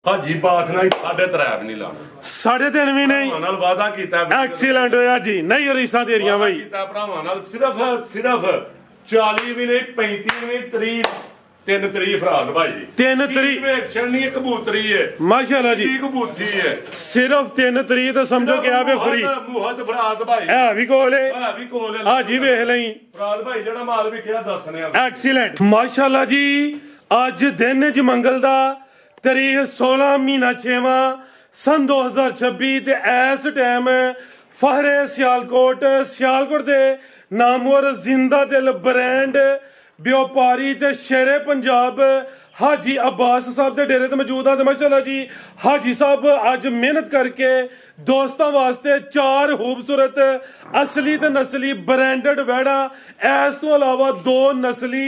ਹਾਜੀ ਬਾਤ ਨਾਲ 3.5 ਵੀ ਨਹੀਂ ਲਾਣਾ 3.5 ਵੀ ਨਹੀਂ ਨਾਲ ਵਾਦਾ ਕੀਤਾ ਐਕਸੀਲੈਂਟ ਹੋਇਆ ਜੀ ਨਹੀਂ ਰੀਸਾਂ ਤੇਰੀਆਂ ਬਾਈ ਕੀਤਾ ਭਰਾਵਾਂ ਨਾਲ ਸਿਰਫ 40 ਵੀ ਨਹੀਂ 35 ਵੀ 30 3 ਤਰੀਕ ਫਰਾਦ ਭਾਈ 3 ਤਰੀਕ ਵੇਖਣ ਨਹੀਂ ਕਬੂਤਰੀ ਹੈ ਮਾਸ਼ਾਅੱਲਾ ਜੀ ਕਬੂਤਰੀ ਹੈ ਸਿਰਫ 3 ਤਰੀਕ ਤਾਂ ਸਮਝੋ ਕਿ ਆਵੇ ਫਰੀ ਮੁਹੱਦ ਫਰਾਦ ਭਾਈ ਹੈ ਵੀ ਕੋਲੇ ਹੈ ਵੀ ਕੋਲ ਹਾਂ ਜੀ ਵੇਖ ਲਈ ਫਰਾਦ ਭਾਈ ਜਿਹੜਾ ਮਾਲ ਵਿਕਿਆ ਦੱਸਨੇ ਆ ਐਕਸੀਲੈਂਟ ਮਾਸ਼ਾਅੱਲਾ ਜੀ ਅੱਜ ਦਿਨ ਚ ਮੰਗਲ ਦਾ ਤਰੀਕ 16 ਮਹੀਨਾ 6ਵਾਂ ਸਨ 2026 ਤੇ ਇਸ ਟਾਈਮ ਫਹਰੇ ਸਿਆਲਕੋਟ ਦੇ ਨਾਮਵਰ ਜ਼ਿੰਦਾ ਦਿਲ ਬ੍ਰਾਂਡ व्यापारी ते शेरे पंजाब हाजी अब्बास साहब के डेरे ते मौजूद हाँ। माशाअल्लाह जी हाजी साहब अज मेहनत करके दोस्तों वास्ते 4 खूबसूरत असली ते नस्ली ब्रांडेड वैड़ा इस तो अलावा 2 नस्ली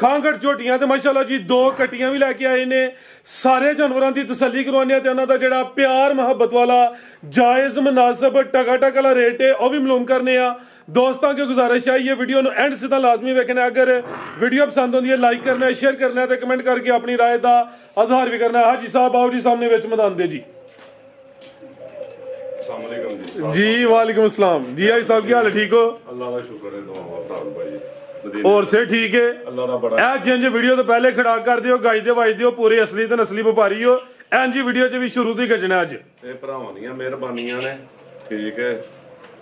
खांगड़ झोटियां ते माशाअल्लाह जी 2 कट्टियां भी लैके आए ने। सारे जानवरों की तसल्ली करवाने ते उन्हां दा जिहड़ा प्यार मुहब्बत वाला जायज़ मुनासिब टका वाला रेट है वह भी मालूम करने आ। दोस्तों की गुजारिश है ये वीडियो एंड सीधा लाजमी वेखना। अगर वीडियो पसंद होती है लाइक करना है, शेयर करना है तो कमेंट करके अपनी राय का इजहार भी करना है। हाजी साहब आओ जी सामने विच मैदान दे जी। जी वालेकुम अस्सलाम जी। हाजी साहब की हाल है, ठीक हो? अल्लाह का शुक्र है दुआवां भरा भाई और से ठीक है। अल्लाह दा बड़ा जिंज वीडियो तो पहले खड़ा कर दियो गाइज दे वाज दियो पूरे असली ते नस्ली व्यापारी हो। इंज वीडियो च भी शुरू तो ही गजना अज ਇਹ ਭਰਾਵਾਂ ਦੀਆਂ ਮਿਹਰਬਾਨੀਆਂ ਨੇ ਠੀਕ ਹੈ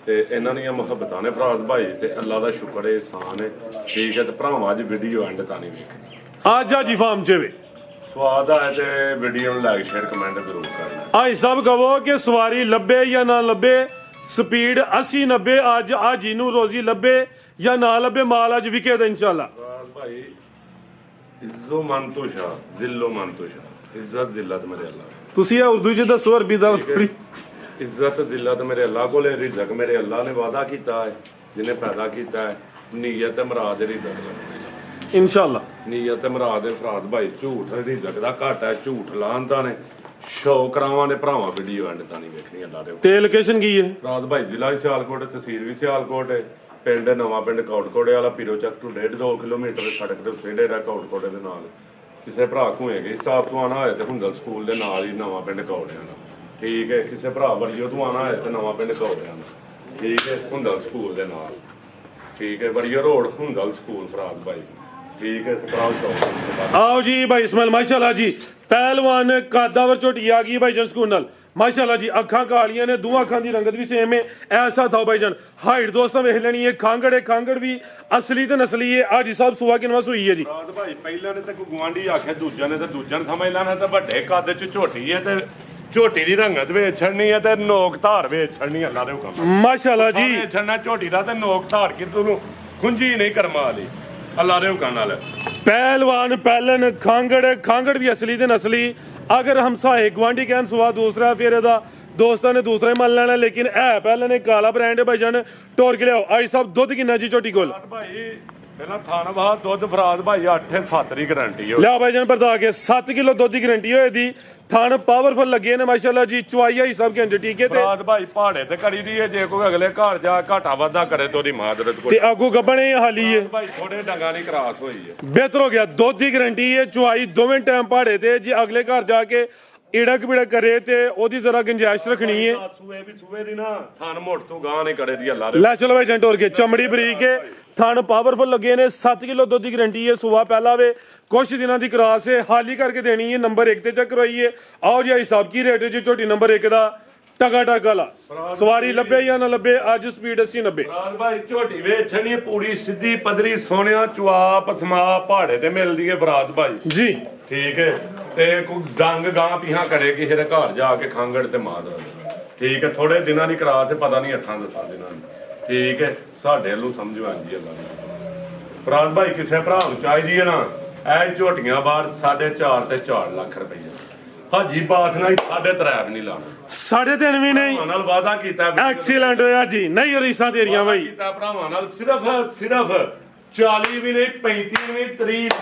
ਤੇ ਇਹਨਾਂ ਦੀਆਂ ਮੁਹੱਬਤਾਂ ਨੇ ਫਰਾਦ ਭਾਈ ਤੇ ਅੱਲਾ ਦਾ ਸ਼ੁਕਰ ਹੈ ਇਹਸਾਨ ਹੈ ਠੀਕ ਹੈ ਤੇ ਭਰਾਵਾਂ ਅੱਜ ਵੀਡੀਓ ਐਂਡ ਤਾਂ ਨਹੀਂ ਵੇਖਣੀ आज हाजी फार्म च वे ਸਵਾਦ ਆਏ ਤੇ ਵੀਡੀਓ ਨੂੰ ਲਾਈਕ ਸ਼ੇਅਰ ਕਮੈਂਟ ਜ਼ਰੂਰ ਕਰਨਾ। हाजी साहब कहो कि सवारी लब्बे या ना लब्बे स्पीड 80-90 आज हाजी नू रोजी लब्बे या ना लब्बे माल आज विके दा इंशाल्लाह। ਫਰਾਦ ਭਾਈ ਇੱਜ਼ੋ ਮਨ ਤੋਂ ਸ਼ਾ ਜ਼ਿੱਲੋ ਮਨ ਤੋਂ ਸ਼ਾ ਇੱਜ਼ਤ ਜ਼ਿਲਤ ਮੇਰੇ ਅੱਲਾ ਤੁਸੀਂ ਇਹ ਉਰਦੂ ਚ ਦੱਸੋ ਅਰਬੀ ਦਾ ਥੋੜੀ। ਇੱਜ਼ਤ ਜ਼ਿਲਤ ਮੇਰੇ ਅੱਲਾ ਕੋਲੇ ਰਿਜ਼ਕ ਮੇਰੇ ਅੱਲਾ ਨੇ ਵਾਅਦਾ ਕੀਤਾ ਹੈ ਜਿਹਨੇ ਪੈਦਾ ਕੀਤਾ ਹੈ ਨੀਅਤ ਤੇ ਮੁਰਾਦ ਰਿਜ਼ਕ ਦਾ इंशाल्लाह। ਨੀਅਤ ਤੇ ਮੁਰਾਦ ਦੇ ਫਰਾਦ ਭਾਈ ਝੂਠ ਰਿਜ਼ਕ ਦਾ ਘਾਟਾ ਹੈ ਝੂਠ ਲਾਂਦਾ ਨੇ ਸ਼ੌਕਰਾਵਾਂ ਨੇ ਭਰਾਵਾਂ ਵੀਡੀਓ ਐਂਡ ਤਾਂ ਨਹੀਂ ਵੇਖਣੀ ਅੱਲਾ ਦੇ ਤੇ ਲੋਕੇਸ਼ਨ ਕੀ ਹੈ? ਫਰਾਦ ਭਾਈ ਜ਼ਿਲ੍ਹਾ ਸਿਆਲਕੋਟ ਤਹਿਸੀਲ ਵੀ ਸਿਆਲਕੋਟ ਹੈ ਪਿੰਡ ਨਵਾਂ ਪਿੰਡ ਕੋਟਕੋੜੇ ਵਾਲਾ ਪੀਰੋ ਚੱਕ ਤੋਂ 1.5-2 ਕਿਲੋਮੀਟਰ ਦੀ ਸੜਕ ਦੇ ਉੱਤੇ ਡੇਰਾ ਕੋਟਕੋੜੇ ਦੇ ਨਾਲ ਕਿਸੇ ਭਰਾ ਘੂਏਗੇ ਸਟਾਪ ਤੋਂ ਆਣਾ ਹੋਏ ਤੇ ਹੁੰਦਲ ਸਕੂਲ ਦੇ ਨਾਲ ਹੀ ਨਵਾਂ ਪਿੰਡ ਕੌੜਿਆਂ ਦਾ ਠੀਕ ਹੈ। ਕਿਸੇ ਭਰਾ ਵੜੀਓ ਤੋਂ ਆਣਾ ਹੋਏ ਤੇ ਨਵਾਂ ਪਿੰਡ ਕੌੜਿਆਂ ਦਾ ਠੀਕ ਹੈ ਹੁੰਦਲ ਸਕੂਲ ਦੇ ਨਾਲ ਠੀਕ ਹੈ ਵੜੀਓ ਰੋਡ ਹੁੰਦਲ ਸਕੂਲ ਫਰਾਦ ਭਾਈ ਠੀਕ ਹੈ ਤਪਾਲ ਚੌਕ। आओ जी भाई इस्माइल माशाल्लाह जी पहलवान कादावर झोटी आ गई भाईजान स्कूल नाल माशाल्लाह जी। अखां कालियां ने दोवां अखां दी रंगत भी सेम है ऐसा था भाईजान। हाइट दोस्तों वेख लेनी है खांगड़ भी असली ते नस्ली है। हाजी साहब सुआ किनवा सुई है जी? ਫਰਾਦ ਭਾਈ ਪਹਿਲਾਂ ਨੇ ਤਾਂ ਕੋਈ ਗਵਾਂਢੀ ਆਖਿਆ ਦੂਜਾ ਨੇ ਤਾਂ ਦੂਜਾ ਨੂੰ ਸਮਝ ਲੈਣਾ ਤੇ ਵੱਡੇ ਕੱਦ ਚ ਝੋਟੀ ਹੈ ਤੇ ਝੋਟੀ ਦੀ ਰੰਗਤ ਵੇਚਣੀ ਹੈ ਤੇ ਨੋਕ ਧਾਰ ਵੇਚਣੀ ਅੱਲਾ ਦੇ ਹੁਕਮ माशाल्लाह जी। ਵੇਚਣਾ ਝੋਟੀ ਦਾ ਤੇ ਨੋਕ ਧਾਰ ਕਿਤੋਂ ਨੂੰ ਖੁੰਝੀ ਨਹੀਂ ਕਰਮਾ ਵਾਲੀ ਅੱਲਾ ਦੇ ਹੁਕਮ ਨਾਲ। पहलवान पहलन खांगड़ भी असली ते नस्ली। अगर हमसाए गवांढी कहन सुआ दूसरा फिर एदा दोस्तां ने दूसरा ही मान लेना लेकिन है पहले ने काला ब्रांड है भाईजान। टोर के लियाओ आई साहब दुध किन्ना जी झोटी कोल? ਭਾਈ ਪਹਿਲਾਂ ਥਾਣ ਬਾਹ ਦੁੱਧ ਫਰਾਦ ਭਾਈ 8-7 ਦੀ ਗਾਰੰਟੀ ਹੋ लिया भाईजान बता के 7 किलो दुध की गारंटी होए दी। थान पावरफुल लगे ने माशाल्लाह जी। चुवाई आई सब के ठीक है ते ਫਰਾਦ ਭਾਈ ਪਹਾੜੇ ਤੇ ਕਰੀ ਦੀ ਹੈ ਜੇ ਕੋਈ ਅਗਲੇ ਘਰ ਜਾ ਘਾਟਾ ਵਾਧਾ ਕਰੇ ਤੇ ਉਹਦੀ ਮਾਦਰਤ ਕੋਈ ते आगू गबने हाली है ਭਾਈ ਥੋੜੇ ਡੰਗਾਂ ਦੀ ਕਰਾਸ ਹੋਈ ਹੈ बेहतर हो गया। दुध की गारंटी है चुवाई दोवें टाइम पहाड़े ते जे अगले घर जाके इड़क बिड़क करे ते ओदी जरा गुंजाइश रखनी है। ਸੂਏ ਵੀ ਸੂਏ ਦੀ ਨਾ ਥਾਨ ਮੋੜ ਤੋਂ ਗਾਂ ਨਹੀਂ ਕਰੇ ਦੀ ਅੱਲਾ ਦੇ लै चलो भाई टोर के चमड़ी बरीक है थान पावरफुल लगे ने 7 किलो दुध की गारंटी है। सुबह पहला वे कुछ दिनों की क्रॉस है हाली करके देनी है। नंबर 1 ते चेक करवाइए। आओ जी हिसाब की रेट जी झोटी नंबर 1 का टका वाला सवारी लब्बे या ना लब्बे अज स्पीड 80-90। ਫਰਾਦ ਭਾਈ ਝੋਟੀ ਵੇਚਣੀ ਪੂਰੀ ਸਿੱਧੀ ਪਦਰੀ ਸੋਹਣਿਆ ਚੁਆਪ ਸਮਾ ਪਹਾੜੇ ਤੇ ਮਿਲਦੀ ਹੈ ਫਰਾਦ ਭਾਈ जी ਠੀਕ ਹੈ ਤੇ ਕੋਈ ਡੰਗ ਗਾਂ ਪੀਹਾਂ ਕਰੇ ਕਿਸੇ ਦੇ ਘਰ ਜਾ ਕੇ ਖਾਂਗੜ ਤੇ ਮਾਦਰ ਠੀਕ ਹੈ ਥੋੜੇ ਦਿਨਾਂ ਦੀ ਕਰਾ ਤੇ ਪਤਾ ਨਹੀਂ 8-10 ਦਿਨਾਂ ਦੀ ਠੀਕ ਹੈ ਸਾਡੇ ਵੱਲੋਂ ਸਮਝੋ ਆਂਦੀ ਅੱਲਾ ਦੀ। ਫਰਾਦ ਭਾਈ ਕਿਸੇ ਭਰਾ ਨੂੰ ਚਾਹੀਦੀ ਹੈ ਨਾ ਇਹ ਝੋਟੀਆਂ ਬਾਹਰ 4.5 ਤੇ 4 ਲੱਖ ਰੁਪਏ ਹਾਜੀ ਬਾਤ ਨਾਲ 3.5 ਵੀ ਨਹੀਂ ਲਾਣਾ 3.5 भी नहीं ਭਰਾਵਾਂ ਨਾਲ ਵਾਦਾ ਕੀਤਾ एक्सीलेंट होया जी नहीं रीसां तेरियां भाई। ਕੀਤਾ ਭਰਾਵਾਂ ਨਾਲ ਸਿਰਫ 40 ਵੀ ਨਹੀਂ 35 ਵੀ 30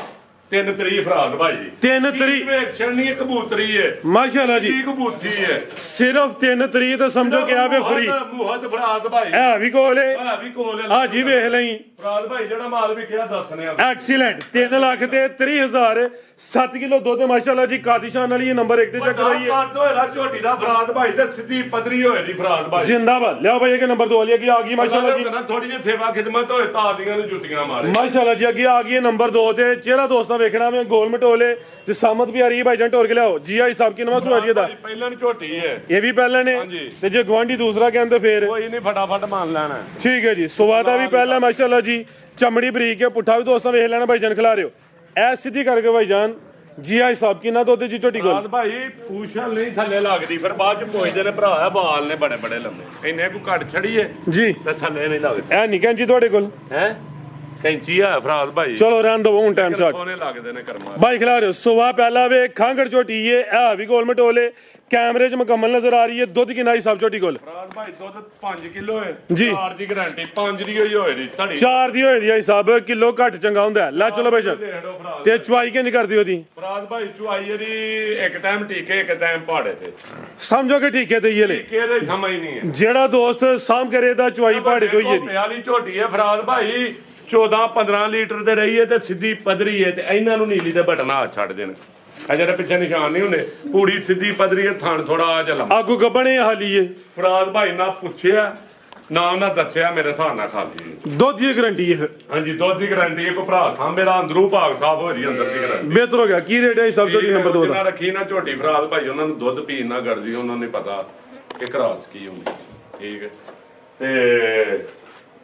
3 ਤਰੀਕ ਫਰਾਦ ਭਾਈ 3 ਤਰੀਕ ਵੇਖ ਛੜਨੀ ਕਬੂਤਰੀ ਹੈ ਮਾਸ਼ਾਅੱਲਾ ਜੀ ਕੀ ਕਬੂਤਰੀ ਹੈ ਸਿਰਫ 3 ਤਰੀਕ ਤਾਂ ਸਮਝੋ ਕਿ ਆਵੇ ਫਰੀ ਮੂਹਤ ਫਰਾਦ ਭਾਈ ਹੈ ਵੀ ਕੋਲੇ ਹੈ ਵੀ ਕੋਲ ਆ ਜੀ ਵੇਖ ਲਈ ਫਰਾਦ ਭਾਈ ਜਿਹੜਾ ਮਾਲ ਵਿਕਿਆ ਦੱਸਨੇ ਆ ਐਕਸੀਲੈਂਟ 3 ਲੱਖ ਤੇ 30000 7 ਕਿਲੋ ਦੁੱਧ ਮਾਸ਼ਾਅੱਲਾ ਜੀ ਕਾਦੀਸ਼ਾਨ ਵਾਲੀ ਇਹ ਨੰਬਰ 1 ਤੇ ਚੱਕ ਰਹੀ ਹੈ ਕੱਦ ਹੋਏਗਾ ਝੋਟੀ ਦਾ ਫਰਾਦ ਭਾਈ ਤੇ ਸਿੱਧੀ ਪਦਰੀ ਹੋਏ ਦੀ ਫਰਾਦ ਭਾਈ ਜ਼ਿੰਦਾਬਾਦ ਲਿਆਓ ਭਾਈ ਇਹ ਨੰਬਰ 2 ਵਾਲੀ ਅੱਗੇ ਆ ਗਈ ਮਾਸ਼ਾਅੱਲਾ ਜੀ ਥੋੜੀ ਜਿਹੀ ਸੇਵਾ ਖਿਦਮਤ ਹੋਏ ਤਾਦੀਆਂ ਨੂੰ ਜੁੱਤੀਆਂ ਮਾਰੇ ਮਾਸ਼ਾਅੱਲਾ ਜੀ ਅੱਗੇ ਆ ਗਈ ਹੈ ਨੰਬਰ 2 ਤੇ ਚਿਹਰਾ ਦੋਸਤਾਂ ਵੇਖਣਾ ਵੇ ਗੋਲ ਮਟੋਲੇ ਤੇ ਸਾਮਤ ਵੀ ਆ ਰਹੀ ਹੈ ਭਾਈਜਾਨ ਟੋਰ ਕੇ ਲਿਆਓ ਜੀ ਆਈ ਸਾਹਿਬ ਕੀ ਨਵਾਂ ਸੁਆ ਜੀ ਦਾ ਪਹਿਲਾਂ ਨੂੰ ਝੋਟੀ ਹੈ ਇਹ ਵੀ ਪਹਿਲਾਂ ਨੇ ਹਾਂਜੀ। ਤੇ ਜੇ ਗਵਾਂਢੀ ਦੂਸਰਾ ਕਹਿੰਦੇ ਫੇਰ ਕੋਈ ਨਹੀਂ ਫਟਾਫਟ ਮੰਨ ਲੈਣਾ ਠੀਕ ਹੈ ਜੀ ਸੁਵਾਦਾ ਵੀ ਪਹਿਲਾਂ ਮਾਸ਼ਾਅੱਲਾ ਜੀ ਚਮੜੀ ਬਰੀਕ ਹੈ ਪੁੱਠਾ ਵੀ ਦੋਸਤਾਂ ਵੇਖ ਲੈਣਾ ਭਾਈਜਾਨ ਖਿਲਾ ਰਿਓ ਐ ਸਿੱਧੀ ਕਰਕੇ ਭਾਈਜਾਨ ਜੀ ਆਈ ਸਾਹਿਬ ਕੀ ਨਾ ਦੁੱਧ ਜੀ ਝੋਟੀ ਕੋਲ ਫਰਾਦ ਭਾਈ ਪੂਛਲ ਨਹੀਂ ਥੱਲੇ ਲੱਗਦੀ ਫਿਰ ਬਾਅਦ ਚ ਪੁੱਛਦੇ ਨੇ ਭਰਾ ਹੈ ਵਾਲ ਨੇ ਬੜੇ ਬੜੇ ਲੰਮੇ ਇੰਨੇ ਕੋ ਘੱਟ ਛੜੀਏ ਜੀ ਤੇ ਥੱਲੇ ਨਹੀਂ ਲੱਗਦੇ ਐ ਨਹੀਂ ਕਹਿੰਜੀ ਤੁਹਾਡੇ ਕੋਲ ਹੈ ਕੈਂਚੀ ਆ ਫਰਾਦ ਭਾਈ ਚਲੋ ਰਹਿਣ ਦੋ ਹੁਣ ਟਾਈਮ ਸ਼ਾਟ ਸੋਨੇ ਲੱਗਦੇ ਨੇ ਕਰਮਾ ਭਾਈ ਖਿਲਾ ਰਿਓ ਸੁਵਾ ਪਹਿਲਾ ਵੇ ਖਾਂਗੜ ਝੋਟੀ ਹੈ ਐ ਵੀ ਗੋਲ ਮਟੋਲੇ ਕੈਮਰੇ 'ਚ ਮੁਕੰਮਲ ਨਜ਼ਰ ਆ ਰਹੀ ਹੈ ਦੁੱਧ ਕਿੰਨਾ ਹੀ ਸਭ ਝੋਟੀ ਕੋਲ ਫਰਾਦ ਭਾਈ ਦੁੱਧ 5 ਕਿਲੋ ਹੈ ਜੀ। 4 ਦੀ ਗਾਰੰਟੀ 5 ਦੀ ਹੋਈ ਹੋਏ ਦੀ ਧੜੀ 4 ਦੀ ਹੋਈ ਦੀ ਆਈ ਸਾਹਿਬ ਕਿਲੋ ਘੱਟ ਚੰਗਾ ਹੁੰਦਾ ਹੈ। ਲੈ ਚਲੋ ਭਾਈਜਾਨ ਦੇੜੋ ਫਰਾਦ ਤੇ ਚੁਆਈ ਕਿੰਨੀ ਕਰਦੀ ਉਹਦੀ ਫਰਾਦ ਭਾਈ ਚੁਆਈ ਦੀ ਇੱਕ ਟਾਈਮ ਟੀਕੇ ਇੱਕ ਟਾਈਮ ਪਹਾੜੇ ਤੇ ਸਮਝੋ ਕਿ ਠੀਕ ਹੈ ਤੇ ਇਹ ਲੈ ਕਿਹਦੇ ਸਮਝ ਨਹੀਂ ਹੈ ਜਿਹੜਾ ਦੋਸਤ ਸਾਮ ਕਰੇ ਦਾ ਚੁਆਈ ਪਹਾੜੇ ਤੋਂ ਹੀ ਇਹਦੀ ਵਾਲੀ ਝੋਟੀ ਹੈ ਫਰਾਦ ਭਾਈ 14-15 ਲੀਟਰ ਦੇ ਰਹੀ ਹੈ ਤੇ ਸਿੱਧੀ ਪਦਰੀ ਹੈ ਤੇ ਇਹਨਾਂ ਨੂੰ ਨੀਲੀ ਦੇ ਬਟਨ ਹੱਥ ਛੱਡ ਦੇਣ ਆ ਜਿਹੜੇ ਪਿੱਛੇ ਨਿਸ਼ਾਨ ਨਹੀਂ ਹੁੰਦੇ ਪੂਰੀ ਸਿੱਧੀ ਪਦਰੀ ਹੈ ਥਣ ਥੋੜਾ ਆ ਜਲਾ ਆਗੂ ਗੱਬਣੇ ਹਾਲੀਏ ਫਰਾਦ ਭਾਈ ਨਾ ਪੁੱਛਿਆ ਨਾ ਉਹਨਾਂ ਦੱਸਿਆ ਮੇਰੇ ਹਿਸਾਬ ਨਾਲ ਖਾਲੀ ਦੁੱਧ ਦੀ ਗਰੰਟੀ ਹੈ ਹਾਂਜੀ ਦੁੱਧ ਦੀ ਗਾਰੰਟੀ ਹੈ ਕੋਈ ਭਰਾ ਸਾਹਮਣੇ ਦਾ ਅੰਦਰੋਂ ਭਾਗ ਸਾਫ ਹੋ ਰਹੀ ਅੰਦਰ ਦੀ ਗਾਰੰਟੀ ਬਿਹਤਰ ਹੋ ਗਿਆ ਕੀ ਰੇਟ ਹੈ ਸਭ ਝੋਟੀ ਨੰਬਰ 2 ਦਾ ਜਿੰਨਾ ਰੱਖੀ ਨਾ ਝੋਟੀ ਫਰਾਦ ਭਾਈ ਉਹਨਾਂ ਨੂੰ ਦੁੱਧ ਪੀਣ ਨਾ ਗੜਦੀ ਉਹਨਾਂ ਨੂੰ ਪਤਾ ਕਿ ਕਰਾਸ ਕੀ ਹੁੰਦੀ ਠੀਕ ਹੈ ਤੇ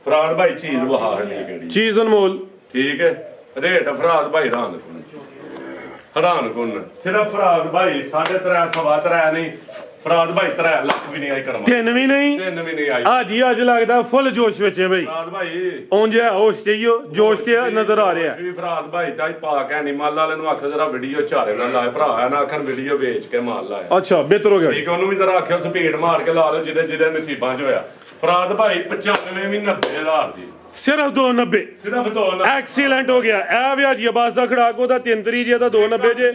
ਫਰਾਦ ਭਾਈ ਚੀਜ਼ ਵਹਾ ਨਹੀਂ ਕਿਹੜੀ ਚੀਜ਼ ਅਨਮੋਲ ਠੀਕ ਹੈ ਰੇਟ ਫਰਾਦ ਭਾਈ ਹੈਰਾਨ ਕੁਨ ਸਿਰਫ ਫਰਾਦ ਭਾਈ 3.5 ਸਵਾ 3 ਨਹੀਂ ਫਰਾਦ ਭਾਈ 3 ਲੱਖ ਵੀ ਨਹੀਂ ਆਈ ਕਰਮਾ ਤਿੰਨ ਵੀ ਨਹੀਂ 3 ਵੀ ਨਹੀਂ ਆਈ ਆ ਜੀ ਅੱਜ ਲੱਗਦਾ ਫੁੱਲ ਜੋਸ਼ ਵਿੱਚ ਹੈ ਬਈ ਫਰਾਦ ਭਾਈ ਉਂਝ ਹੈ ਹੋਸ਼ ਚਾਹੀਓ ਜੋਸ਼ ਤੇ ਨਜ਼ਰ ਆ ਰਿਹਾ ਵੀ ਫਰਾਦ ਭਾਈ ਤਾਂ ਪਾ ਕੇ ਨਹੀਂ ਮਾਲ ਵਾਲੇ ਨੂੰ ਆਖੋ ਜਰਾ ਵੀਡੀਓ ਝਾਰੇ ਨਾਲ ਲਾਏ ਭਰਾ ਹੈ ਨਾ ਆਖਣ ਵੀਡੀਓ ਵੇਚ ਕੇ ਮਾਲ ਲਾਇਆ ਅੱਛਾ ਬਿਹਤਰ ਹੋ ਗਿਆ ਠੀਕ ਉਹਨੂੰ ਵੀ ਜਰਾ ਆਖਿਓ ਸਪੀਡ ਮਾਰ ਕੇ ਲਾ ਲਓ ਜਿਹਦੇ ਨਸੀਬਾਂ 'ਚ ਹੋਇਆ ਫਰਾਦ ਭਾਈ 95 ਵੀ 90,000 ਦੀ ਸਿਰਫ 290 ਸਿਰਫ 2 ਐਕਸੀਲੈਂਟ ਹੋ ਗਿਆ ਇਹ ਵੀ ਹਾਜੀ ਅਬਾਸ ਦਾ ਖੜਾਕ ਉਹਦਾ 3 ਜੇ ਦਾ 290 ਜੇ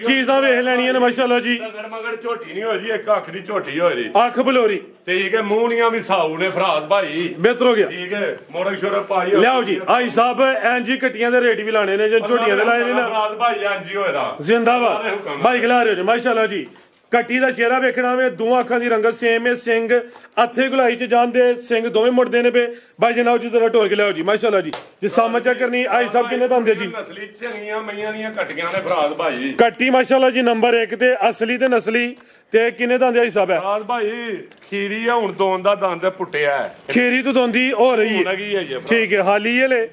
ਚੀਜ਼ਾਂ ਵੇਖ ਲੈਣੀਆਂ ਨੇ ਮਾਸ਼ਾਅੱਲਾ ਜੀ ਮਗਰ ਝੋਟੀ ਨਹੀਂ ਹੋਈ ਜੀ ਇੱਕ ਅੱਖ ਦੀ ਝੋਟੀ ਹੋਈ ਜੀ ਅੱਖ ਬਲੋਰੀ ਠੀਕ ਹੈ ਮੂੰਹਣੀਆਂ ਵੀ ਸਾਊ ਨੇ ਫਰਾਦ ਭਾਈ ਬਿਹਤਰ ਹੋ ਗਿਆ ਠੀਕ ਹੈ ਮੋੜਕ ਸ਼ੋਰ ਪਾਈ ਹੋਈ। ਲਿਆਓ ਜੀ ਆਈ ਸਾਹਿਬ ਐਨਜੀ ਕੱਟੀਆਂ ਦੇ ਰੇਟ ਵੀ ਲਾਣੇ ਨੇ ਜੇ ਝੋਟੀਆਂ ਦੇ ਲਾਏ ਨੇ ਨਾ ਫਰਾਦ ਭਾਈ ਹਾਂਜੀ ਹੋਏਦਾ ਜ਼ਿੰਦਾਬਾਦ ਬਾਈ ਖਿਲਾ ਰਹੇ ਹੋ ਜੀ ਮਾਸ਼ਾਅੱਲਾ ਜੀ ਕੱਟੀ ਦਾ ਚਿਹਰਾ ਵੇਖਣਾ ਵੇ ਦੋਵਾਂ ਅੱਖਾਂ ਦੀ ਰੰਗਤ ਸੇਮ ਹੈ ਸਿੰਘ ਹੱਥੇ ਗੁਲਾਈ ਚ ਜਾਂਦੇ ਸਿੰਘ ਦੋਵੇਂ ਮੁੜਦੇ ਨੇ ਪਏ ਬਾਈ ਜਨਾਬ ਜੀ ਜ਼ਰਾ ਢੋਲ ਕੇ ਲਿਆਓ ਜੀ ਮਾਸ਼ਾਅੱਲਾ ਜੀ ਜੇ ਸਾਮ ਚੈੱਕ ਕਰਨੀ ਆਈ ਸਾਹਿਬ ਕਿੰਨੇ ਦੰਦੇ ਜੀ ਨਸਲੀ ਝੰਗੀਆਂ ਮਈਆਂ ਦੀਆਂ ਕੱਟੀਆਂ ਨੇ ਫਰਾਦ ਭਾਈ ਕੱਟੀ ਮਾਸ਼ਾਅੱਲਾ ਜੀ ਨੰਬਰ 1 ਤੇ ਅਸਲੀ ਤੇ ਨਸਲੀ ਤੇ ਕਿੰਨੇ ਦੰਦੇ ਆਈ ਸਾਹਿਬ ਹੈ ਫਰਾਦ ਭਾਈ ਖੀਰੀ ਆ ਹੁਣ ਦੋਨ ਦਾ ਦੰਦ ਪੁੱਟਿਆ ਹੈ ਖੇਰੀ ਤੋਂ ਦੋਂਦੀ ਹੋ ਰਹੀ ਹੈ ਲੱਗੀ ਹੈ ਜੀ ਠੀਕ ਹੈ ਹਾਲੀ ਇਹ ਲੈ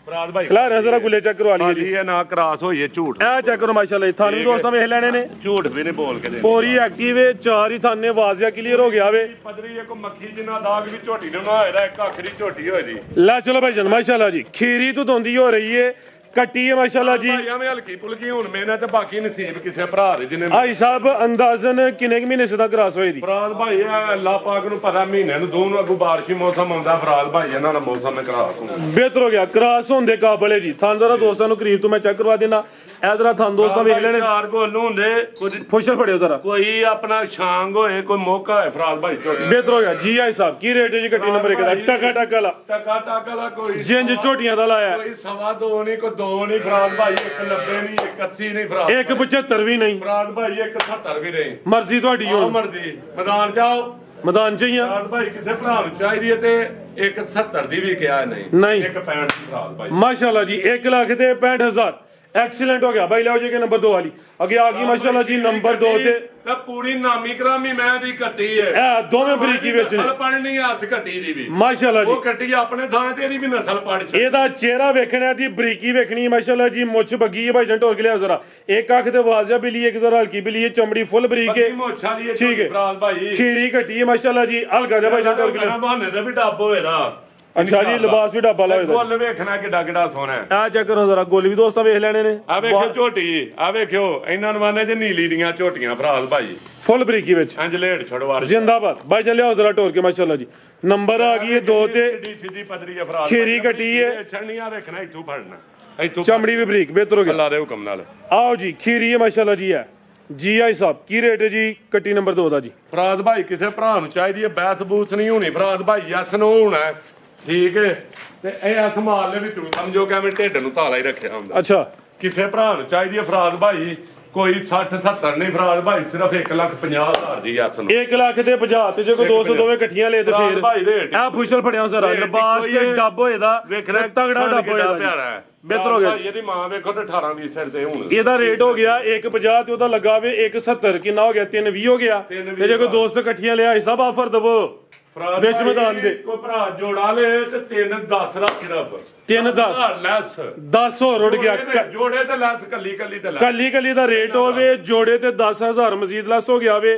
ਫਰਾਦ ਭਾਈ ਖਲਾ ਰਿਹਾ ਜ਼ਰਾ ਗੁੱਲੇ ਚੈੱਕ ਕਰਵਾ ਲਈਏ ਜੀ ਹਾਲੀ ਹੈ ਨਾ ਕਰਾਸ ਹੋਈ ਹੈ ਝੂਠ ਇਹ ਚੈੱਕ ਕਰੋ ਮਾਸ਼ਾਅੱਲਾ ਤੁਹਾਨੂੰ ਦੋਸਤਾਂ ਵੇਖ ਲੈਣੇ ਨੇ ਝੂਠ ਵੀ ਨਹੀਂ ਬੋਲ ਕੇ ਦੇ ਪੂਰੀ ਐਕਟਿਵ ਹੈ ਚਾਰ ਹੀ ਥਾਨੇ ਵਾਜ਼ਿਆ ਕਲੀਅਰ ਹੋ ਗਿਆ ਵੇ ਪਦਰੀ ਇੱਕ ਮੱਖੀ ਜਿੰਨਾ ਦਾਗ ਵੀ ਝੋਟੀ ਨੂੰ ਨਾ ਹੋਏਦਾ ਇੱਕ ਅੱਖ ਦੀ ਝੋਟੀ ਹੋਏ ਦੀ ਲੈ ਚਲੋ ਭਾਈ ਜਨ ਮਾਸ਼ਾਅੱਲਾ ਜੀ ਖੀਰੀ ਤੋਂ ਦੋਂਦੀ ਹੋ ਰਹੀ ਹੈ ਕੱਟੀ ਹੈ ਮਾਸ਼ਾਅੱਲਾ ਜੀ ਭਾਈਆਂ ਵਿੱਚ ਹਲਕੀ ਫੁਲਕੀ ਹੁਣ ਮਿਹਨਤ ਬਾਕੀ ਨਸੀਬ ਕਿਸੇ ਭਰਾ ਦੇ ਜਿਹਨੇ ਆਈ ਸਾਹਿਬ ਅੰਦਾਜ਼ਨ ਕਿੰਨੇ ਕੁ ਮਹੀਨੇ ਸਿੱਧਾ ਕਰਾਸ ਹੋਈ ਦੀ ਫਰਾਦ ਭਾਈ ਇਹ ਅੱਲਾਹ ਪਾਕ ਨੂੰ ਪਤਾ ਮਹੀਨੇ ਨੂੰ ਦੋ ਨੂੰ ਅੱਗੋਂ ਬਾਰਿਸ਼ੀ ਮੌਸਮ ਆਉਂਦਾ ਫਰਾਦ ਭਾਈ ਇਹਨਾਂ ਦਾ ਮੌਸਮ ਨੇ ਕਰਾਸ ਹੁੰਦਾ ਬਿਹਤਰ ਹੋ ਗਿਆ ਕਰਾਸ ਹੋਣ ਦੇ ਕਾਬਲ ਹੈ ਜੀ ਥਾਨ ਜ਼ਰਾ ਦੋਸਤਾਂ ਨੂੰ ਕਰੀਬ ਤੋਂ ਮੈਂ ਚੈੱਕ ਕਰਵਾ ਦੇਣਾ ਇਹ ਜ਼ਰਾ ਥਾਨ ਦੋਸਤਾਂ ਵੇਖ ਲੈਣੇ ਚਾਰ ਗੋਲੂ ਹੁੰਦੇ ਕੁਝ ਫੁਸ਼ਲ ਫੜਿਓ ਜ਼ਰਾ ਕੋਈ ਆਪਣਾ ਛਾਂਗ ਹੋਏ ਕੋਈ ਮੌਕਾ ਹੋਏ ਫਰਾਦ ਭਾਈ ਝੋਟੀ ਬਿਹਤਰ ਹੋ ਗਿਆ ਜੀ ਆਈ ਸਾਹਿਬ ਕੀ ਰੇਟ ਹੈ ਜੀ ਕੱਟੀ ਨੰਬਰ 1 ਦਾ ਟਕਾ ਟਕਾ ਲਾ ਟਕਾ ਟਕਾ ਲਾ ਕੋਈ ਜਿੰਜ ਝੋਟੀਆਂ ਦਾ ਲਾਇਆ ਕੋਈ 2.5 ਨਹੀਂ ਕੋਈ 2 ਨਹੀਂ ਫਰਾਦ ਭਾਈ 190 ਨਹੀਂ 180 ਨਹੀਂ ਫਰਾਦ 175 ਵੀ ਨਹੀਂ ਫਰਾਦ ਭਾਈ 170 ਵੀ ਨਹੀਂ ਮਰਜ਼ੀ ਤੁਹਾਡੀ ਆਹ ਹੋਣ ਮਰਜ਼ੀ ਮੈਦਾਨ ਜਾਓ ਮੈਦਾਨ ਚ ਹੀ ਆ ਫਰਾਦ ਭਾਈ ਕਿਸੇ ਭਰਾ ਨੂੰ ਚਾਹੀਦੀ ਹੈ ਤੇ 170 ਦੀ ਵੀ ਕਿਹਾ ਨਹੀਂ ਨਹੀਂ। 165 ਦੀ ਫਰਾਦ ਭਾਈ ਮਾਸ਼ਾਅੱਲਾ ਜੀ 1 ਲੱਖ ਤੇ 65000 ਐਕਸੀਲੈਂਟ ਹੋ ਗਿਆ ਬਾਈ ਲਓ ਜੀ ਕਿ ਨੰਬਰ 2 ਵਾਲੀ ਅੱਗੇ ਆ ਗਈ ਮਾਸ਼ਾਅੱਲਾ ਜੀ ਨੰਬਰ 2 ਤੇ ਤਾਂ ਪੂਰੀ ਨਾਮੀ ਕਰਾਮੀ ਮੈਂ ਦੀ ਕੱਟੀ ਹੈ ਇਹ ਦੋਵੇਂ ਬਰੀਕੀ ਵਿੱਚ ਨੇ ਨਸਲ ਪੜਨੀ ਹੱਸ ਕੱਟੀ ਦੀ ਵੀ ਮਾਸ਼ਾਅੱਲਾ ਜੀ ਉਹ ਕੱਟੀ ਆਪਣੇ ਥਾਂ ਤੇ ਇਹਦੀ ਵੀ ਨਸਲ ਪੜ ਚ ਇਹਦਾ ਚਿਹਰਾ ਵੇਖਣਾ ਦੀ ਬਰੀਕੀ ਵੇਖਣੀ ਹੈ ਮਾਸ਼ਾਅੱਲਾ ਜੀ ਮੁੱਛ ਬੱਗੀ ਹੈ ਭਾਈ ਜਨ ਢੋਲ ਕੇ ਲਿਆ ਜ਼ਰਾ ਇੱਕ ਅੱਖ ਤੇ ਵਾਜ਼ਿਆ ਬਿਲੀ ਇੱਕ ਜ਼ਰਾ ਹਲਕੀ ਬਿਲੀ ਹੈ ਚਮੜੀ ਫੁੱਲ ਬਰੀਕ ਹੈ ਮੋਛਾ ਦੀ ਠੀਕ ਹੈ ਫਰਾਦ ਭਾਈ ਖੀਰੀ ਘਟੀ ਹੈ ਮਾਸ਼ਾਅੱਲਾ ਜੀ ਹਲਕਾ ਜਿਹਾ ਭਾਈ ਜਨ ਢੋਲ ਕੇ ਲਿਆ ਬਹਾਨੇ ਦਾ ਵੀ ਡੱਬ ਹੋਏਦਾ ਅੱਛਾ ਜੀ ਲਿਬਾਸ ਵੀ ਡੱਬਾ ਲਾਇਆ ਗੋਲ ਵੇਖਣਾ ਕਿੱਡਾ ਕਿੱਡਾ ਸੋਹਣਾ ਹੈ ਆ ਚੈੱਕ ਕਰੋ ਜ਼ਰਾ ਗੋਲ ਵੀ ਦੋਸਤਾਂ ਵੇਖ ਲੈਣੇ ਨੇ ਆ ਵੇਖੋ ਝੋਟੀ ਆ ਵੇਖਿਓ ਇਹਨਾਂ ਨੂੰ ਆਨੇ ਜੇ ਨੀਲੀ ਦੀਆਂ ਝੋਟੀਆਂ ਫਰਾਦ ਭਾਈ ਫੁੱਲ ਬਰੀਕੀ ਵਿੱਚ ਇੰਜ ਲੇਟ ਛੜਵਾਰ ਜ਼ਿੰਦਾਬਾਦ ਭਾਈ ਜਨ ਲਿਆਓ ਜ਼ਰਾ ਢੋਲ ਕੇ ਮਾਸ਼ਾਅੱਲਾ ਜੀ ਨੰਬਰ ਆ ਗਈ ਹੈ 2 ਤੇ ਸਿੱਧੀ ਪਦਰੀ ਹੈ ਫਰਾਦ ਖੀਰੀ ਕੱਟੀ ਹੈ ਛਣੀਆਂ ਵੇਖਣਾ ਇੱਥੋਂ ਫੜਨਾ ਇੱਥੋਂ ਚਮੜੀ ਵੀ ਬਰੀਕ ਬਿਹਤਰ ਹੋ ਗਿਆ ਅੱਲਾ ਦੇ ਹੁਕਮ ਨਾਲ। ਆਓ ਜੀ ਖੀਰੀ ਹੈ ਮਾਸ਼ਾਅੱਲਾ ਜੀ ਹੈ ਜੀ ਆਈ ਸਾਹਿਬ ਕੀ ਰੇਟ ਹੈ ਜੀ ਕੱਟੀ ਨੰਬਰ 2 ਦਾ ਜੀ ਫਰਾਦ ਭਾਈ ਕਿਸੇ ਭਰਾ ਨੂੰ ਚਾਹੀਦੀ ਹੈ ਬੈਸ ਬੂਸ ਨਹੀਂ ਹੋਣੀ ਫਰਾਦ ਭਾਈ ਯਸ ਨੋ ਹੋਣਾ ਹੈ, ਠੀਕ ਹੈ ਤੇ ਇਹ ਹੱਥ ਮਾਰ ਲੈ ਵੀ ਤੂੰ ਸਮਝੋ ਕਿ ਮੈਂ ਢਿੱਡ ਨੂੰ ਤਾਲਾ ਹੀ ਰੱਖਿਆ ਹੁੰਦਾ। ਅੱਛਾ ਕਿਸੇ ਭਰਾ ਨੂੰ ਚਾਹੀਦੀ ਹੈ ਫਰਾਦ ਭਾਈ ਕੋਈ 60 70 ਨਹੀਂ ਫਰਾਦ ਭਾਈ ਸਿਰਫ 1,50,000 ਦੀ ਯਸ ਨੂੰ 1 ਲੱਖ ਤੇ 50 ਤੇ ਜੇ ਕੋਈ 200 ਦੋਵੇਂ ਇਕੱਠੀਆਂ ਲੈ ਤੇ ਫਰਾਦ ਫੇਰ ਭਾਈ ਰੇਟ ਇਹ ਫੁਸ਼ਲ ਫੜਿਆ ਸਾਰਾ ਰੇਟ ਲਿਬਾਸ ਇੱਕੋ ਹੀ ਤੇ ਹੈ। ਡੱਬ ਹੋਏ ਦਾ ਵੇਖਣਾ ਤਗੜਾ ਡੱਬ ਹੋਏ ਦਾ ਪਿਆਰਾ ਹੈ ਬਿਹਤਰ ਹੋ ਗਿਆ ਭਾਈ ਇਹਦੀ ਮਾਂ ਵੇਖੋ ਤੇ 18 ਦੀ ਸਿਰ ਤੇ ਹੁਣ ਇਹਦਾ ਰੇਟ ਹੋ ਗਿਆ 150 ਤੇ ਉਹਦਾ ਲੱਗਾ ਵੇ 170 ਕਿੰਨਾ ਹੋ ਗਿਆ 320 ਹੋ ਗਿਆ ਤੇ ਜੇ ਕੋਈ ਦੋਸਤ ਇਕੱਠੀਆਂ ਲਿਆ ਸਭ ਆਫਰ ਦਵੋ ਫਰਾਦ ਵਿੱਚ ਭਾਈ ਮੈਦਾਨ ਦੇ। ਕੋਈ ਭਰਾ ਜੋੜਾ ਲੈ ਤੇ 3-10 ਰੱਖ ਸਿਰਫ 3-10 ਲੈਸ 10 ਹੋਰ ਉੱਡ ਗਿਆ ਜੋੜੇ ਤੇ ਲੈਸ ਕੱਲੀ ਕੱਲੀ ਤੇ ਲੈਸ ਕੱਲੀ ਕੱਲੀ ਦਾ ਰੇਟ ਹੋਵੇ ਜੋੜੇ ਤੇ 10000 ਮਜ਼ੀਦ ਲੈਸ ਹੋ ਗਿਆ ਵੇ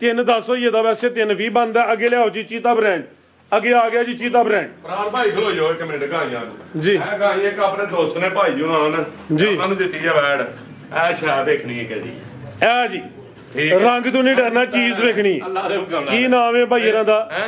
310 ਹੋਈ ਇਹਦਾ ਵੈਸੇ 320 ਬਣਦਾ ਅੱਗੇ ਲਿਆਓ ਜੀ ਚੀਤਾ ਬ੍ਰਾਂਡ ਅੱਗੇ ਆ ਗਿਆ ਜੀ ਚੀਤਾ ਬ੍ਰਾਂਡ ਫਰਾਦ ਭਾਈ ਖਲੋ ਜਾਓ ਇੱਕ ਮਿੰਟ ਗਾਈਆਂ ਨੂੰ ਜੀ ਇਹ ਗਾਈ ਇੱਕ ਆਪਣੇ ਦੋਸਤ ਨੇ ਭਾਈ ਜੀ ਨਾਲ ਜੀ। ਉਹਨਾਂ ਨੂੰ ਦਿੱਤੀ ਆ ਵੈੜ ਇਹ ਸ਼ਾਇਦ ਵੇਖਣੀ ਹੈ ਕਦੀ ਇਹ ਜੀ ਠੀਕ ਹੈ। ਰੰਗ ਤੋਂ ਨਹੀਂ ਡਰਨਾ ਚੀਜ਼ ਵੇਖਣੀ ਅੱਲਾ ਦੇ ਹੁਕਮ ਕੀ ਨਾਮ ਹੈ ਭਾਈ ਇਹਨਾਂ ਦਾ ਹੈ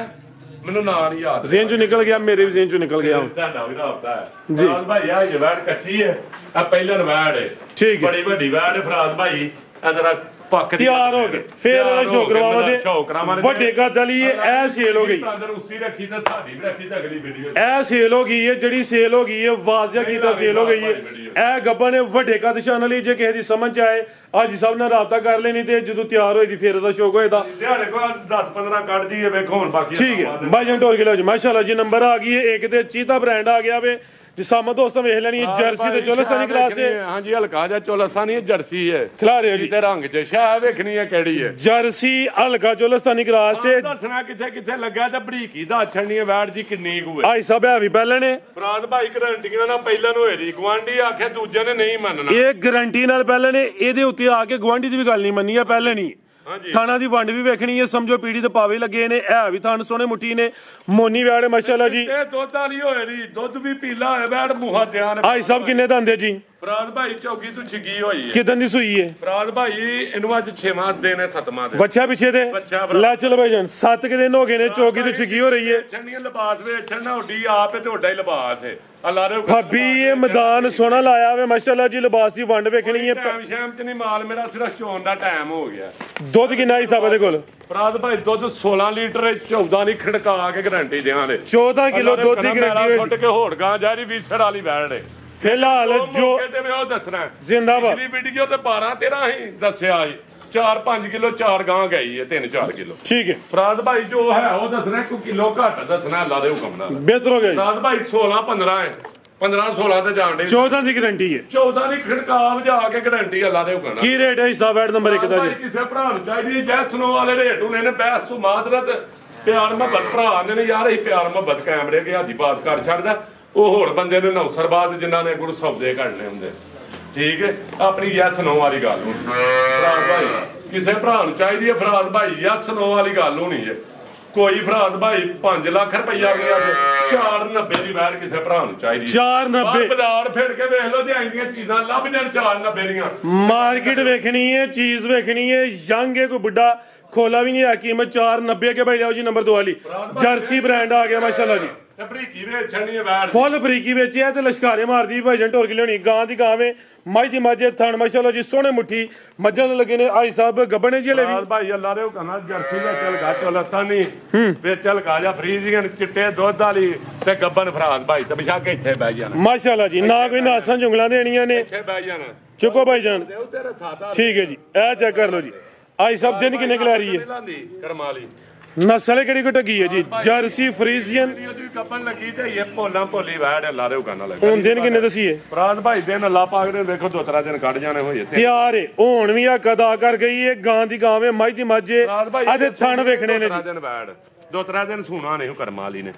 ਮੈਨੂੰ ਨਾਂ ਨਹੀਂ ਯਾਦ ਜ਼ੇਨ ਚੋਂ ਨਿਕਲ ਗਿਆ ਮੇਰੇ ਵੀ ਜ਼ੇਨ ਚੋਂ ਨਿਕਲ ਗਿਆ ਤੁਹਾਡਾ ਵੀ ਰਾਬਤਾ ਹੈ ਜੀ। ਫਰਾਦ ਭਾਈ ਆ ਇਹ ਵੈੜ ਕੱਚੀ ਹੈ ਆ ਪਹਿਲਾਂ ਵੈੜ ਹੈ ਠੀਕ ਹੈ ਬੜੀ ਵੱਡੀ ਵੈੜ ਹੈ ਫਰਾਦ ਭਾਈ ਇਹ ਜਰਾ ਪੱਕ ਦੀ ਤਿਆਰ ਹੋ ਗਏ ਫੇਰ ਇਹਦਾ ਸ਼ੌਕ ਕਰਵਾਵਾਂਗੇ ਵੱਡੇ ਕੱਦ ਵਾਲੀ ਇਹ ਸੇਲ ਹੋ ਗਈ ਤੰਦਰੁਸਤੀ ਰੱਖੀ ਤੇ ਸਾਡੀ ਵੀ ਰੱਖੀ ਤੇ ਅਗਲੀ ਵੀਡੀਓ ਇਹ ਸੇਲ ਹੋ ਗਈ ਹੈ ਜਿਹੜੀ ਸੇਲ ਹੋ ਗਈ ਹੈ ਵਾਜ਼ਿਆ ਕੀਤਾ ਸੇਲ ਹੋ ਗਈ ਹੈ ਇਹ ਗੱਬਾਂ ਨੇ ਵੱਡੇ ਕੱਦ ਸ਼ਾਨ ਲਈ ਜੇ ਕਿਸੇ ਦੀ ਸਮਝ ਚ ਆਏ ਅੱਜ ਸਭ ਨਾਲ ਰਾਬਤਾ ਕਰ ਲੈਣੀ ਤੇ ਜਦੋਂ ਤਿਆਰ ਹੋਈ ਦੀ ਫੇਰ ਇਹਦਾ ਸ਼ੌਕ ਹੋਏਦਾ ਦਿਹਾੜੇ ਕੋਲ 10-15 ਕੱਢ ਦਈਏ ਵੇਖੋ ਹੁਣ ਬਾਕੀ ਠੀਕ ਹੈ ਬਾਈਜਨ ਟੋਰ ਕੇ ਲਓ ਜੀ ਮਾਸ਼ਾਅੱਲਾ ਜੀ ਨੰਬਰ ਆ ਗਈ ਹੈ ਇੱਕ ਤੇ ਚੀਤਾ ਬ੍ਰਾਂਡ ਆ ਗਿਆ ਵੇ ਜਿਸਾਮਾ ਦੋਸਤਾਂ ਵੇਖ ਲੈਣੀ ਹੈ ਜਰਸੀ ਤੇ ਚੋਲਸਤਾਨੀ ਕਲਾਸ ਹੈ ਹਾਂਜੀ ਹਲਕਾ ਜਿਹਾ ਚੋਲਸਤਾਨੀ ਜਰਸੀ ਹੈ ਖਿਲਾ ਰਹੇ ਹੋ ਜੀ ਤੇ ਰੰਗ ਚ ਸ਼ਾਹ ਵੇਖਣੀ ਹੈ ਕਿਹੜੀ ਹੈ ਜਰਸੀ ਹਲਕਾ ਚੋਲਸਤਾਨੀ ਕਲਾਸ ਹੈ ਦੱਸਣਾ ਕਿੱਥੇ ਕਿੱਥੇ ਲੱਗਾ ਤੇ ਬਰੀਕੀ ਦਾ ਛੜਨੀ ਹੈ ਵੈੜ ਦੀ ਕਿੰਨੀ ਕੁ ਹੈ ਆਈ ਸਭ ਹੈ ਵੀ ਪਹਿਲੇ ਨੇ ਫਰਾਦ ਭਾਈ ਗਰੰਟੀਆਂ ਨਾਲ ਪਹਿਲਾਂ ਨੂੰ ਹੋਏ ਦੀ ਗਵਾਂਢੀ ਆਖਿਆ ਦੂਜੇ ਨੇ ਨਹੀਂ ਮੰਨਣਾ ਇਹ ਗਾਰੰਟੀ ਨਾਲ ਪਹਿਲੇ ਨੇ ਇਹਦੇ ਉੱਤੇ ਆ ਕੇ ਗਵਾਂਢੀ ਦੀ ਵੀ ਗੱਲ ਨਹੀਂ ਮੰਨੀ ਆ ਪਹਿਲੇ ਨਹੀਂ ਥਾਣਾ ਦੀ ਵੰਡ ਵੀ ਵੇਖਣੀ ਹੈ ਸਮਝੋ ਪੀੜੀ ਤੇ ਪਾਵੇ ਲੱਗੇ ਨੇ ਇਹ ਵੀ ਥਾਣ ਸੋਹਣੇ ਮੁੱਠੀ ਨੇ ਮੋਨੀ ਵੈੜ ਮਾਸ਼ਾਅੱਲਾ ਜੀ ਇਹ ਦੁੱਧ ਵਾਲੀ ਹੋਏ ਦੀ ਦੁੱਧ ਵੀ ਪੀਲਾ ਹੋਇਆ ਵੈੜ ਮੂੰਹਾਂ ਧਿਆਨ ਆਈ ਸਭ ਕਿੰਨੇ ਦੰਦੇ ਜੀ ਫਰਾਦ ਭਾਈ ਚੌਕੀ ਤੋਂ ਛਿੱਗੀ ਹੋਈ ਹੈ ਕਿਦਾਂ ਦੀ ਸੂਈ ਹੈ ਫਰਾਦ ਭਾਈ ਇਹਨੂੰ ਅੱਜ 6ਵਾਂ ਦਿਨ ਹੈ 7ਵਾਂ ਦਿਨ ਬੱਚਾ ਪਿੱਛੇ ਤੇ ਬੱਚਾ ਭਰਾ। ਲੈ ਚਲੋ ਭਾਈ ਜਾਨ 7 ਦਿਨ ਹੋ ਗਏ ਨੇ ਚੌਕੀ ਤੋਂ ਛਿੱਗੀ ਹੋ ਰਹੀ ਹੈ ਛੰਨੀਆਂ ਲਿਬਾਸ ਵੇ ਛੰਨਾ ਉੱਡੀ ਆਪ ਹੈ ਤੇ ਉੱਡਾ ਹੀ ਲਿਬਾਸ ਹੈ ਅੱਲਾ ਦੇ ਭਾਬੀ ਇਹ ਮੈਦਾਨ ਸੋਹਣਾ ਲਾਇਆ ਵੇ ਮਾਸ਼ਾਅੱਲਾ ਜੀ ਲਿਬਾਸ ਦੀ ਵੰਡ ਵੇਖਣੀ ਹੈ ਟਾਈਮ ਸ਼ਾਮ ਚ ਨਹੀਂ ਮਾਲ ਮੇਰਾ ਸਿਰਫ ਚੋਣ ਦਾ ਟਾਈਮ ਹੋ ਗਿਆ ਦੁੱਧ ਕਿੰਨਾ ਹਿਸਾਬ ਦੇ ਕੋਲ ਫਰਾਦ ਭਾਈ ਦੁੱਧ 16 ਲੀਟਰ 14 ਨਹੀਂ ਖੜਕਾ ਕੇ ਗਾਰੰਟੀ ਦੇਵਾਂਗੇ 14 ਕਿਲੋ ਦੁੱਧ ਦੀ ਗਰੰਟੀ ਛੁੱਟ ਕੇ ਹੋੜ ਗਾਂ ਜਾ ਰਹੀ ਵੀਸਰ ਵਾਲੀ ਵੈੜ ਹੈ ਫਿਲਹਾਲ ਜੋ ਤੇ ਮੈਂ ਉਹ ਦੱਸਣਾ ਜ਼ਿੰਦਾਬਾਦ ਪਿਛਲੀ ਵੀਡੀਓ ਤੇ 12-13 ਹੀ ਦੱਸਿਆ ਸੀ 4-5 ਕਿਲੋ 4 ਗਾਂ ਗਈ ਹੈ 3-4 ਕਿਲੋ ਠੀਕ ਹੈ ਫਰਾਦ ਭਾਈ ਜੋ ਹੈ ਉਹ ਦੱਸਣਾ ਕੋਈ ਕਿਲੋ ਘੱਟ ਦੱਸਣਾ ਅੱਲਾ ਦੇ ਹੁਕਮ ਨਾਲ ਬਿਹਤਰ ਹੋ ਗਿਆ ਜੀ ਫਰਾਦ ਭਾਈ 16-15 ਹੈ 15-16 ਤੇ ਜਾਣ ਦੇ 14 ਦੀ ਗਰੰਟੀ ਹੈ 14 ਦੀ ਖੜਕਾਵ ਜਾ ਕੇ ਗਾਰੰਟੀ ਅੱਲਾ ਦੇ ਹੁਕਮ ਨਾਲ ਕੀ ਰੇਟ ਹੈ ਹਿਸਾਬ ਵੈਟ ਨੰਬਰ 1 ਦਾ ਜੀ ਕਿਸੇ ਭਰਾ ਨੂੰ ਚਾਹੀਦੀ ਜੈ ਸੁਨੋ ਵਾਲੇ ਰੇਟ ਉਹਨੇ ਨੇ ਬੈਸ ਤੋਂ ਮਾਦਰਤ ਪਿਆਰ ਮੁਹੱਬਤ ਭਰਾ ਨੇ ਯਾਰ ਅਸੀਂ ਪਿਆਰ ਮੁਹੱਬਤ ਕੈਮਰੇ ਕੇ ਹਾਦੀ ਬਾਤ ਕਰ ਛੱਡਦਾ ਉਹ ਹੋਰ ਬੰਦੇ ਨੇ ਨੌਸਰਬਾਦ ਜਿਨ੍ਹਾਂ ਨੇ ਗੁਰੂ ਸੌਦੇ ਕੱਢਨੇ ਹੁੰਦੇ ਠੀਕ ਹੈ ਆਪਣੀ ਯੈਸ ਨੋ ਵਾਲੀ ਗੱਲ ਹੋਣੀ ਫਰਾਦ ਭਾਈ ਕਿਸੇ ਭਰਾ ਨੂੰ ਚਾਹੀਦੀ ਹੈ ਫਰਾਦ ਭਾਈ ਯੈਸ ਨੋ ਵਾਲੀ ਗੱਲ ਹੋਣੀ ਹੈ ਕੋਈ ਫਰਾਦ ਭਾਈ 5 ਲੱਖ ਰੁਪਈਆ ਵੀ ਅੱਜ 490 ਦੀ ਵੈੜ ਕਿਸੇ ਭਰਾ ਨੂੰ ਚਾਹੀਦੀ 490 ਬਾਜ਼ਾਰ ਫਿਰ ਕੇ ਵੇਖ ਲਓ ਦਿਹਾੜੀ ਦੀਆਂ ਚੀਜ਼ਾਂ ਲੱਭ ਜਾਣ 490 ਦੀਆਂ ਮਾਰਕੀਟ ਵੇਖਣੀ ਹੈ ਚੀਜ਼ ਵੇਖਣੀ ਹੈ ਯੰਗ ਹੈ ਕੋਈ ਬੁੱਢਾ ਖੋਲਾ ਵੀ ਨਹੀਂ ਆ ਕੀਮਤ 490 ਕੇ ਭਾਈ ਜਾਓ ਜੀ ਨੰਬਰ 2 ਵਾਲੀ ਜਰਸੀ ਬ੍ਰਾਂਡ ਆ ਗਿਆ ਮਾਸ਼ਾਅੱਲਾ ਜੀ ਤੇ ਬਰੀਕੀ ਵੇਚ ਛੱਡਣੀ ਹੈ ਵੈੜ ਫੁੱਲ ਬਰੀਕੀ ਵਿੱਚ ਹੈ ਤੇ ਲਸ਼ਕਾਰੇ ਮਾਰਦੀ ਭਾਈਜਨ ਢੋਰ ਕੇ ਲਿਆਉਣੀ ਗਾਂ ਦੀ ਗਾਵੇਂ ਮੱਝ ਦੀ ਮੱਝ ਥਣ ਮਾਸ਼ਾਅੱਲਾ ਜੀ ਸੋਹਣੇ ਮੁੱਠੀ ਮੱਝਾਂ ਨੂੰ ਲੱਗੇ ਨੇ ਆਈ ਸਾਹਿਬ ਗੱਬਣੇ ਜੀ ਹਲੇ ਵੀ ਭਾਈ ਅੱਲਾ ਦੇ ਹੁਕਮ ਜਰਸੀ ਦਾ ਚਲ ਗਾ ਚਲਸਤਾਨੀ ਵੇ ਚਲ ਗਾ ਜਾ ਫਰੀਜ਼ੀਆਂ ਚਿੱਟੇ ਦੁੱਧ ਵਾਲੀ ਤੇ ਗੱਬਨ ਫਰਾਦ ਭਾਈ ਤੇ ਬਿਸ਼ਾ ਕੇ ਇੱਥੇ ਬਹਿ ਜਾਣਾ ਮਾਸ਼ਾਅੱਲਾ ਜੀ ਨਾ ਕੋਈ ਨਾਸਾਂ ਜੁੰਗਲਾਂ ਦੇਣੀਆਂ ਨੇ ਇੱਥੇ ਬਹਿ ਜਾਣਾ ਚੁੱਕੋ ਭਾਈਜਾਨ ਤੇਰੇ ਸਾਦਾ ਠੀਕ ਹੈ ਜੀ ਇਹ ਚੈੱਕ ਕਰ ਲਓ ਜੀ ਆਈ ਸਾਹਿਬ ਦਿਨ ਕਿੰਨੇ ਕਿਲਾ ਰਹੀ ਹੈ ਕਰਮਾਲੀ ਨਸਲ ਕਿਹੜੀ ਕੋ ਟੱਗੀ ਹੈ ਜੀ ਜਰਸੀ ਫਰੀਜ਼ੀਅਨ ਉਹਦੀ ਗੱਬਨ ਲੱਗੀ ਤੇ ਇਹ ਭੋਲਾ ਭੋਲੀ ਵੈੜ ਅੱਲਾ ਦੇ ਹੁਕਮ ਨਾਲ ਲੱਗੀ ਹੁਣ ਦਿਨ ਕਿੰਨੇ ਦਸੀਏ ਫਰਾਦ ਭਾਈ ਦਿਨ ਅੱਲਾ ਪਾਕ ਦੇ ਵੇਖੋ 2-3 ਦਿਨ ਕੱਢ ਜਾਣੇ ਹੋਏ ਇੱਥੇ ਤਿਆਰ ਏ ਹੁਣ ਵੀ ਆ ਕਦਾ ਕਰ ਗਈ ਏ ਗਾਂ ਦੀ ਗਾਵੇਂ ਮੱਝ ਦੀ ਮੱਝੇ ਆਦੇ ਥਣ ਵੇਖਣੇ ਨੇ 2-3 ਦਿਨ ਵੈੜ 2-3 ਦਿਨ ਸੂਣਾ ਨਹੀਂ ਕਰਮਾਲੀ ਨੇ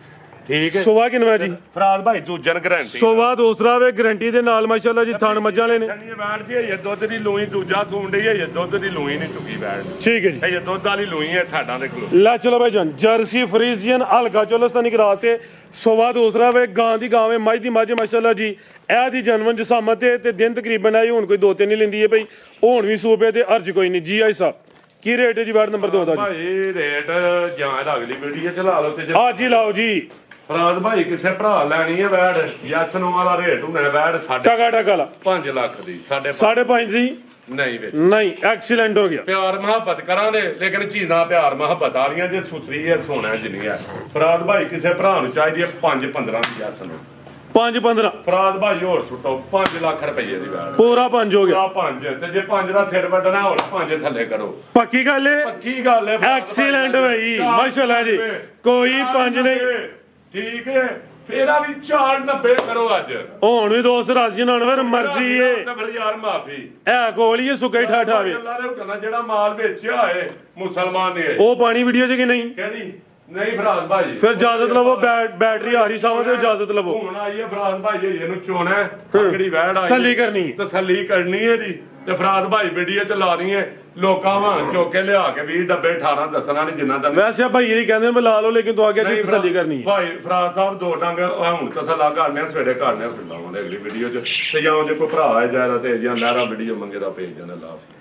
ਠੀਕ ਹੈ ਸੋਵਾ ਕਿੰਨਾ ਜੀ ਫਰਾਦ ਭਾਈ ਦੂਜਨ ਗਰੰਟੀ ਸੋਵਾ ਦੂਸਰਾ ਵੇ ਗਰੰਟੀ ਦੇ ਨਾਲ ਮਾਸ਼ਾਅੱਲਾ ਜੀ ਥਣ ਮੱਝਾਂ ਵਾਲੇ ਨੇ ਛੰਨੀ ਵੈੜ ਦੀ ਇਹ ਦੁੱਧ ਦੀ ਲੂਈ ਦੂਜਾ ਸੂਣ ਡਈ ਹੈ ਇਹ ਦੁੱਧ ਦੀ ਲੂਈ ਨਹੀਂ ਚੁੱਕੀ ਵੈੜ ਠੀਕ ਹੈ ਜੀ ਇਹ ਦੁੱਧ ਵਾਲੀ ਲੂਈ ਹੈ ਸਾਡਾ ਦੇ ਕੋਲ ਲੈ ਚਲੋ ਭਾਈ ਜਾਨ ਜਰਸੀ ਫਰੀਜ਼ੀਅਨ ਹਲਕਾ ਚੋਲਸਤਾਨੀ ਕਰਾਸ ਏ ਸੋਵਾ ਦੂਸਰਾ ਵੇ ਗਾਂ ਦੀ ਗਾਵੇਂ ਮੱਝ ਦੀ ਮੱਝ ਮਾਸ਼ਾਅੱਲਾ ਜੀ ਇਹ ਦੀ ਜਨਮ ਜਸਾਮਤ ਤੇ ਦਿਨ ਤਕਰੀਬਨ ਆਈ ਹੁਣ ਕੋਈ 2-3 ਹੀ ਲੈਂਦੀ ਹੈ ਭਾਈ ਹੁਣ ਵੀ ਸੂਪੇ ਤੇ ਅਰਜ ਕੋਈ ਨਹੀਂ ਜੀ ਆਈ ਸਾਹਿਬ ਕੀ ਰੇਟ ਹੈ ਜੀ ਵਾਰਡ ਨੰਬਰ 2 ਦਾ ਜੀ ਭਾਈ ਰੇਟ ਜਾਂ ਅਗਲੀ ਵੀਡੀਓ ਚਲਾ ਲਓ ਤੇ ਆ ਜੀ ਲਾਓ ਜੀ ਫਰਾਦ ਭਾਈ ਕਿਸੇ ਭਰਾ ਲੈਣੀ ਹੈ ਵੈੜ ਯੈਸ ਨੋ ਵਾਲਾ ਰੇਟ ਹੁੰਦਾ ਵੈੜ ਟਕਾ ਟਕਾ ਲਾ 5 ਲੱਖ ਦੀ 5.5 ਦੀ ਨਹੀਂ ਵਿੱਚ ਨਹੀਂ ਐਕਸੀਲੈਂਟ ਹੋ ਗਿਆ ਪਿਆਰ ਮੁਹੱਬਤ ਕਰਾਂਗੇ ਲੇਕਿਨ ਚੀਜ਼ਾਂ ਪਿਆਰ ਮੁਹੱਬਤ ਵਾਲੀਆਂ ਜੇ ਸੁਥਰੀ ਹੈ ਸੋਨਾ ਜਿੰਨੀ ਹੈ ਫਰਾਦ ਭਾਈ ਕਿਸੇ ਭਰਾ ਨੂੰ ਚਾਹੀਦੀ ਹੈ 5-15 ਦੀ ਯੈਸ ਨੋ 5-15 ਫਰਾਦ ਭਾਈ ਹੋਰ ਸੁੱਟੋ 5 ਲੱਖ ਰੁਪਏ ਦੀ ਵੈੜ ਪੂਰਾ 5 ਹੋ ਗਿਆ ਪੂਰਾ 5 ਤੇ ਜੇ 5 ਦਾ ਸਿਰ ਵੱਢਣਾ ਹੋਰ 5 ਥੱਲੇ ਕਰੋ ਪੱਕੀ ਗੱਲ ਏ ਪੱਕੀ ਗੱਲ ਹੈ ਐਕਸੀਲੈਂਟ ਭਾਈ ਮਾਸ਼ਾਅੱਲਾ ਜੀ ਕੋਈ 5 ਨਹੀਂ ਠੀਕ ਹੈ ਫੇਰਾ ਵੀ 490 ਕਰੋ ਅੱਜ ਹੁਣ ਵੀ ਦੋਸਤ ਰਾਜ਼ੀ ਨਾਲ ਫਿਰ ਮਰਜ਼ੀ ਏ ਫਿਰ ਯਾਰ ਮਾਫੀ ਇਹ ਕੋਲ ਹੀ ਸੁੱਕਾ ਹੀ ਠਾਠਾਵੇ ਅੱਲਾਹ ਦੇ ਹੁਕਮ ਨਾਲ ਜਿਹੜਾ ਮਾਲ ਵੇਚਿਆ ਹੋਏ ਮੁਸਲਮਾਨ ਨੇ ਉਹ ਪਾਣੀ ਵੀਡੀਓ 'ਚ ਕਿ ਨਹੀਂ ਕਹਿੰਦੀ ਨਹੀਂ ਫਰਾਜ਼ ਭਾਈ ਫਿਰ ਇਜਾਜ਼ਤ ਲਵੋ ਬੈਟਰੀ ਆ ਰਹੀ ਸਾਵਾਂ ਤੇ ਇਜਾਜ਼ਤ ਲਵੋ ਹੁਣ ਆਈ ਹੈ ਫਰਾਜ਼ ਭਾਈ ਇਹਨੂੰ ਚੋਣਾ ਕਿਹੜੀ ਵਹਿੜ ਆਈ ਤਸੱਲੀ ਕਰਨੀ ਹੈ। ਤਸੱਲੀ ਕਰਨੀ ਹੈ ਦੀ ਤੇ ਫਰਾਜ਼ ਭਾਈ ਵੀਡੀਓ ਤੇ ਲਾਣੀ ਹੈ ਲੋਕਾਂ ਵਾਂ ਚੁੱਕ ਕੇ ਲਿਆ ਕੇ 20 ਡੱਬੇ 18 ਦੱਸਣਾ ਨਹੀਂ ਜਿੰਨਾ ਦਾ ਵੈਸੇ ਭਾਈ ਇਹ ਕਹਿੰਦੇ ਮੈਂ ਲਾ ਲਓ ਲੇਕਿਨ ਤੂੰ ਆ ਗਿਆ ਜੀ ਤਸੱਲੀ ਕਰਨੀ ਹੈ ਭਾਈ ਫਰਾਜ਼ ਸਾਹਿਬ ਦੋ ਡੰਗ ਹੁਣ ਤਸੱਲਾ ਕਰਨੇ ਸਵੇਰੇ ਕਰਨੇ ਫਿਰ ਲਾਵਾਂਗੇ ਅਗਲੀ ਵੀਡੀਓ 'ਚ ਤੇ ਜਾਂ ਜੇ ਕੋਈ ਭਰਾ ਹੈ ਜਾਇਦਾ ਤੇ ਜਾਂ ਲਹਿਰਾ ਵੀਡੀਓ ਮੰਗੇ ਦਾ ਭੇਜ ਦੇਣਾ ਲਾਫ